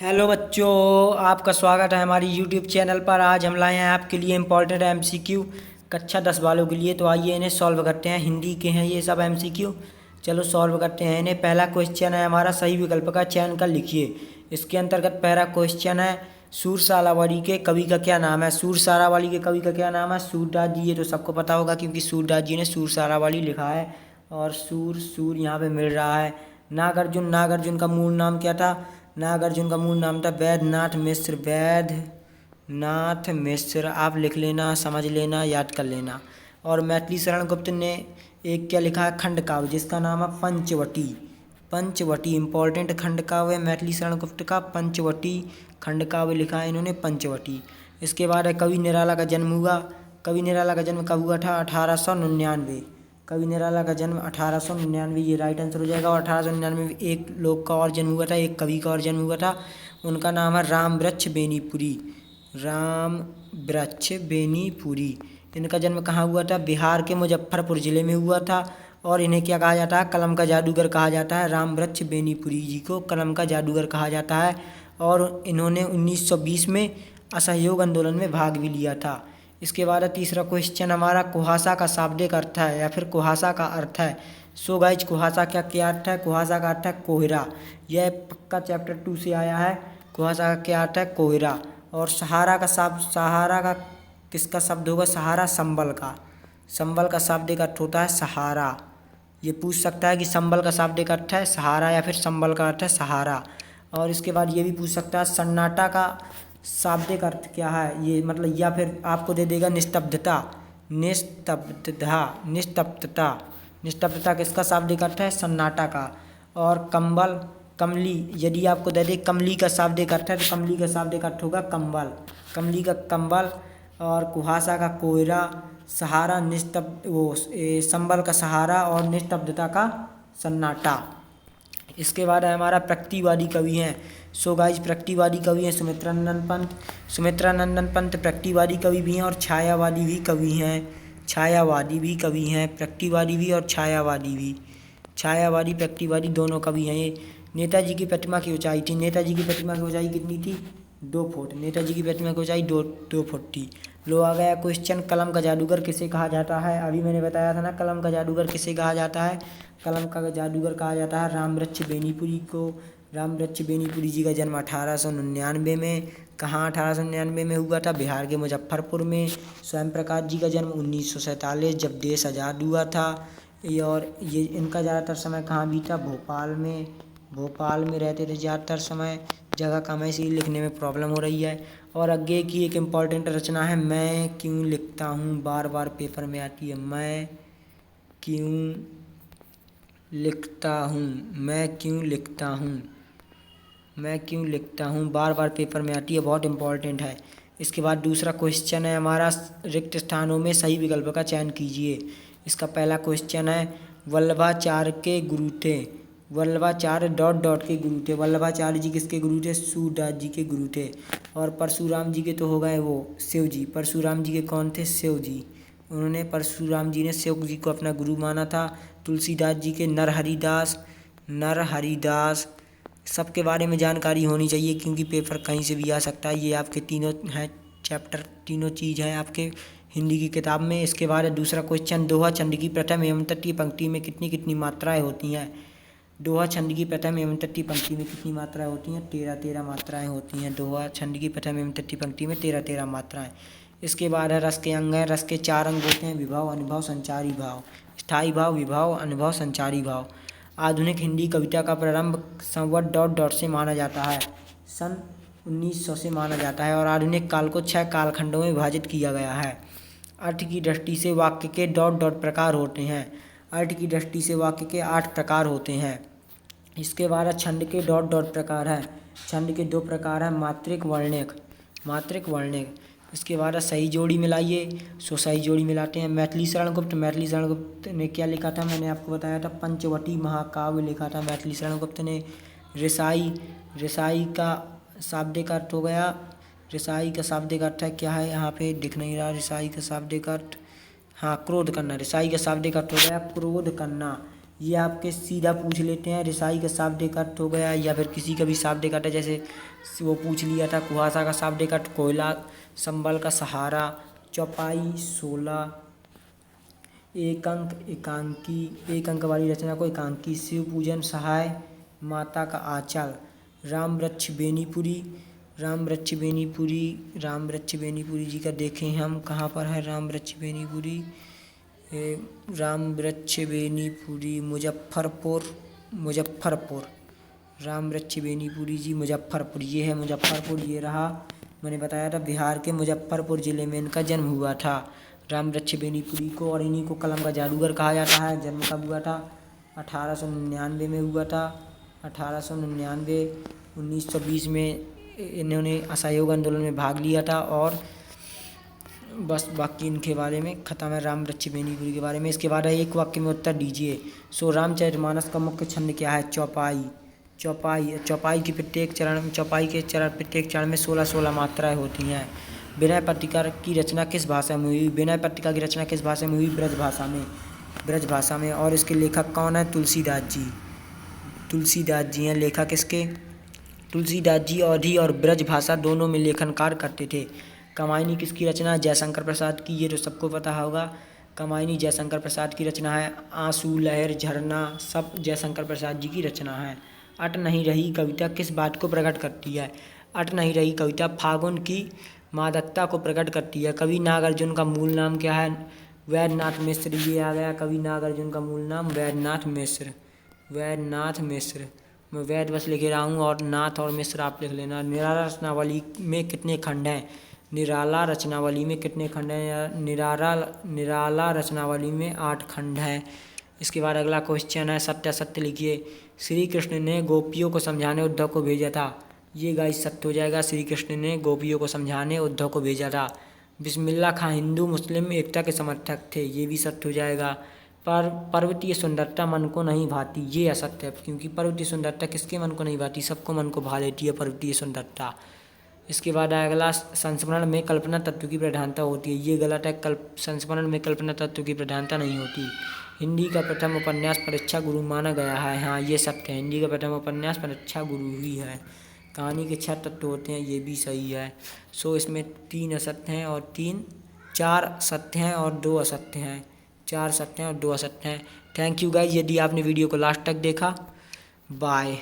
Hello बच्चों, आपका स्वागत है हमारी यूट्यूब चैनल पर। आज हम लाए हैं आपके लिए इम्पोर्टेंट एमसीक्यू कक्षा 10 वालों के लिए। तो आइए इन्हें सॉल्व करते हैं। हिंदी के हैं ये सब एमसीक्यू। चलो सॉल्व करते हैं इन्हें। पहला क्वेश्चन है हमारा, सही विकल्प का चयन कर लिखिए। इसके अंतर्गत पहला क्वेश्चन है, सूर सारावली के कवि का क्या नाम है। सूर सारावली के कवि का क्या नाम है? सूरदास जी। ये तो सबको पता होगा क्योंकि सूरदास जी ने सूर सारावली लिखा है। और सूर सूर यहाँ पे मिल रहा है। नागार्जुन, नागार्जुन का मूल नाम क्या था? नागार्जुन का मूल नाम था वैद्यनाथ मिश्र। वैद्यनाथ मिश्र। आप लिख लेना, समझ लेना, याद कर लेना। और मैथिली शरण गुप्त ने एक क्या लिखा है? खंड काव्य, जिसका नाम है पंचवटी। पंचवटी इंपॉर्टेंट खंड काव्य मैथिली शरण गुप्त का। पंचवटी खंड काव्य लिखा है इन्होंने, पंचवटी। इसके बाद है, कवि निराला का जन्म हुआ। कवि निराला का जन्म कब हुआ था? 1899। कवि निराला का जन्म 1899, ये राइट आंसर हो जाएगा। और 1899 में एक लोग का और जन्म हुआ था, एक कवि का और जन्म हुआ था। उनका नाम है राम वृक्ष बेनीपुरी। राम वृक्ष बेनीपुरी। इनका जन्म कहाँ हुआ था? बिहार के मुजफ्फरपुर ज़िले में हुआ था। और इन्हें क्या कहा जाता है? कलम का जादूगर कहा जाता है। राम वृक्ष बेनीपुरी जी को कलम का जादूगर कहा जाता है। और इन्होंने 1920 में असहयोग आंदोलन में भाग भी लिया था। इसके बाद तीसरा क्वेश्चन हमारा, कुहासा का शाब्दिक अर्थ है या फिर कुहासा का अर्थ है। सो गाइज, कुहासा का क्या अर्थ है? कुहासा का अर्थ है कोहरा। यह पक्का चैप्टर 2 से आया है। कुहासा का क्या अर्थ है? कोहरा। और सहारा का सहारा का किसका शब्द होगा? सहारा संबल का। संबल का शाब्दिक अर्थ होता है सहारा। ये पूछ सकता है कि संबल का शाब्दिक अर्थ है सहारा या फिर संबल का अर्थ है सहारा। और इसके बाद ये भी पूछ सकता है, सन्नाटा का शाब्दिक अर्थ क्या है? ये मतलब, या फिर आपको दे देगा निस्तब्धता। निस्तब्धता, निस्तब्धता। निस्तब्धता किसका शाब्दिक अर्थ है? सन्नाटा का। और कंबल, कमली, यदि आपको दे दे कमली का शाब्दिक अर्थ है तो कमली का शाब्दिक अर्थ होगा कंबल। कमली का कंबल। और कुहासा का कोहरा। सहारा संबल का सहारा। और निस्तब्धता का सन्नाटा। इसके बाद है हमारा, प्रकृतिवादी कवि हैं। सो गाइज, प्रकृतिवादी कवि हैं सुमित्रा नंदन पंत। सुमित्रा नंदन पंत प्रकृतिवादी कवि भी हैं और छायावादी भी कवि हैं। छायावादी भी कवि हैं, प्रकृतिवादी भी और छायावादी भी। छायावादी प्रकृतिवादी दोनों कवि हैं ये। नेताजी की प्रतिमा की ऊंचाई थी। नेताजी की प्रतिमा की ऊंचाई कितनी थी? 2 फुट। नेताजी की प्रतिमा की ऊंचाई 2 फुट थी। लो आ गया क्वेश्चन, कलम का जादूगर किसे कहा जाता है? अभी मैंने बताया था ना, कलम का जादूगर किसे कहा जाता है? कलम का जादूगर कहा जाता है राम वृक्ष बेनीपुरी को। राम वृक्ष बेनीपुरी जी का जन्म 1899 में। कहाँ 1899 में हुआ था? बिहार के मुजफ्फरपुर में। स्वयं प्रकाश जी का जन्म 1947, जब देश आज़ाद हुआ था। ये इनका ज़्यादातर समय कहाँ बीता? भोपाल में। भोपाल में रहते थे ज़्यादातर समय। जगह कम है इसीलिए लिखने में प्रॉब्लम हो रही है। और आगे की एक इम्पॉर्टेंट रचना है, मैं क्यों लिखता हूँ। बार बार पेपर में आती है, मैं क्यों लिखता हूँ। मैं क्यों लिखता हूँ। मैं क्यों लिखता हूँ, बार बार पेपर में आती है, बहुत इंपॉर्टेंट है। इसके बाद दूसरा क्वेश्चन है हमारा, रिक्त स्थानों में सही विकल्प का चयन कीजिए। इसका पहला क्वेश्चन है, वल्लभाचार्य के गुरु थे। वल्लभाचार्य डॉट डॉट के गुरु थे। वल्लभाचार्य जी किसके गुरु थे? सूरदास जी के गुरु थे। और परशुराम जी के तो हो गए वो शिव जी। परशुराम जी के कौन थे? शिव जी। उन्होंने परशुराम जी ने शिव जी को अपना गुरु माना था। तुलसीदास जी के नरहरिदास। नरहरिदास सबके बारे में जानकारी होनी चाहिए क्योंकि पेपर कहीं से भी आ सकता है। ये आपके तीनों हैं चैप्टर, तीनों चीज़ हैं आपके हिंदी की किताब में। इसके बाद दूसरा क्वेश्चन, दोहा छंद की प्रथम एवं तृतीय पंक्ति में कितनी कितनी मात्राएं होती हैं? दोहा छंद की प्रथम एवं तृतीय पंक्ति में कितनी मात्राएं होती हैं? 13 मात्राएं होती हैं। दोहा छंद की प्रथम एवं तृतीय पंक्ति में 13 मात्राएं। इसके बाद है, रस के अंग हैं। रस के 4 अंग होते हैं, विभाव, अनुभव, संचारी भाव। स्थायी भाव, विभाव, अनुभव, संचारी भाव। आधुनिक हिंदी कविता का प्रारंभ संवत डॉट डॉट से माना जाता है। सन 1900 से माना जाता है। और आधुनिक काल को 6 कालखंडों में विभाजित किया गया है। अर्थ की दृष्टि से वाक्य के डॉट डॉट प्रकार होते हैं। अर्थ की दृष्टि से वाक्य के 8 प्रकार होते हैं। इसके बाद छंद के डॉट डॉट प्रकार है। छंद के 2 प्रकार हैं, मात्रिक, वर्णिक। मात्रिक, वर्णिक। इसके बाद सही जोड़ी मिलाइए। सो सही जोड़ी मिलाते हैं। मैथिली शरण गुप्त। मैथिली शरण गुप्त ने क्या लिखा था? मैंने आपको बताया था, पंचवटी महाकाव्य लिखा था मैथिली शरण गुप्त ने। रिसाई, रिसाई का शाब्दिक अर्थ हो गया। रिसाई का शाब्दिक अर्थ है क्या है? यहाँ पे दिख नहीं रहा रिसाई का शाब्दिक अर्थ। हाँ, क्रोध करना। रिसाई का शाब्दिक अर्थ हो गया क्रोध करना। ये आपके सीधा पूछ लेते हैं। रिसाई का शाब्दिक अर्थ हो गया, या फिर किसी का भी शाब्दिक अर्थ है, जैसे वो पूछ लिया था कुहासा का शाब्दिक अर्थ कोयला, संबल का सहारा, चौपाई 16, एक अंक एकांकी, एक अंक वाली रचना को एकांकी, शिव पूजन सहाय, माता का आंचल, राम वृक्ष बेनीपुरी, राम वृक्ष बेनीपुरी, राम वृक्ष बेनीपुरी जी का देखें हम कहाँ पर है राम वृक्ष बेनीपुरी, राम वृक्ष बेनीपुरी मुजफ्फरपुर, मुजफ्फरपुर, राम वृक्ष बेनीपुरी जी मुजफ्फरपुर, ये है मुजफ्फरपुर। ये रहा, मैंने बताया था बिहार के मुजफ्फरपुर ज़िले में इनका जन्म हुआ था, राम वृक्ष बेनीपुरी को। और इन्हीं को कलम का जादूगर कहा जाता है। जन्म कब हुआ था? 1899 में हुआ था। 1899, 1920 में इन्होंने असहयोग आंदोलन में भाग लिया था। और बस बाकी इनके बारे में ख़त्म है राम वृक्ष बेनीपुरी के बारे में। इसके बाद एक वाक्य में उत्तर दीजिए। सो रामचरितमानस का मुख्य छंद क्या है? चौपाई। चौपाई, चौपाई की प्रत्येक चरण, चौपाई के चरण प्रत्येक चरण में 16 मात्राएं होती हैं। विनय पट्टिका की रचना किस भाषा में हुई? विनय पट्टिका की रचना किस भाषा में हुई? ब्रज भाषा में, ब्रज भाषा में। और इसके लेखक कौन है? तुलसीदास जी, तुलसीदास जी हैं लेखक इसके। तुलसीदास जी अवधी और ब्रज भाषा दोनों में लेखन कार्य करते थे। कामायनी किसकी रचना? जयशंकर प्रसाद की, ये तो सबको पता होगा। कामायनी जयशंकर प्रसाद की रचना है। आंसू, लहर, झरना सब जयशंकर प्रसाद जी की रचना है। अट नहीं रही कविता किस बात को प्रकट करती है? अट नहीं रही कविता फागुन की मादकता को प्रकट करती है। कवि नागार्जुन का मूल नाम क्या है? वैद्यनाथ मिश्र। ये आ गया कवि नागार्जुन का मूल नाम वैद्यनाथ मिश्र, वैद्यनाथ मिश्र। मैं वैद बस लिख रहा हूँ और नाथ और मिश्र आप लिख लेना। निराला रचनावली में कितने खंड हैं? निराला रचनावली में कितने खंड हैं? निराला रचनावली में 8 खंड हैं। इसके बाद अगला क्वेश्चन है, सत्यासत्य लिखिए। श्री कृष्ण ने गोपियों को समझाने उद्धव को भेजा था। ये गाइस सत्य हो जाएगा। श्री कृष्ण ने गोपियों को समझाने उद्धव को भेजा था। बिस्मिल्लाह खां हिंदू मुस्लिम एकता के समर्थक थे। ये भी सत्य हो जाएगा। पर पर्वतीय सुंदरता मन को नहीं भाती, ये असत्य है, क्योंकि पर्वतीय सुंदरता किसके मन को नहीं भाती? सबको मन को भा लेती है पर्वतीय सुंदरता। इसके बाद अगला, संस्मरण में कल्पना तत्व की प्रधानता होती है। ये गलत है। संस्मरण में कल्पना तत्व की प्रधानता नहीं होती। हिंदी का प्रथम उपन्यास परीक्षा गुरु माना गया है। हाँ, ये सत्य है। हिंदी का प्रथम उपन्यास परीक्षा गुरु ही है। कहानी के 6 तत्व होते हैं, ये भी सही है। सो इसमें 3 असत्य हैं और 4 सत्य हैं और 2 असत्य हैं। 4 सत्य हैं और 2 असत्य हैं। थैंक यू गाइज, यदि आपने वीडियो को लास्ट तक देखा। बाय।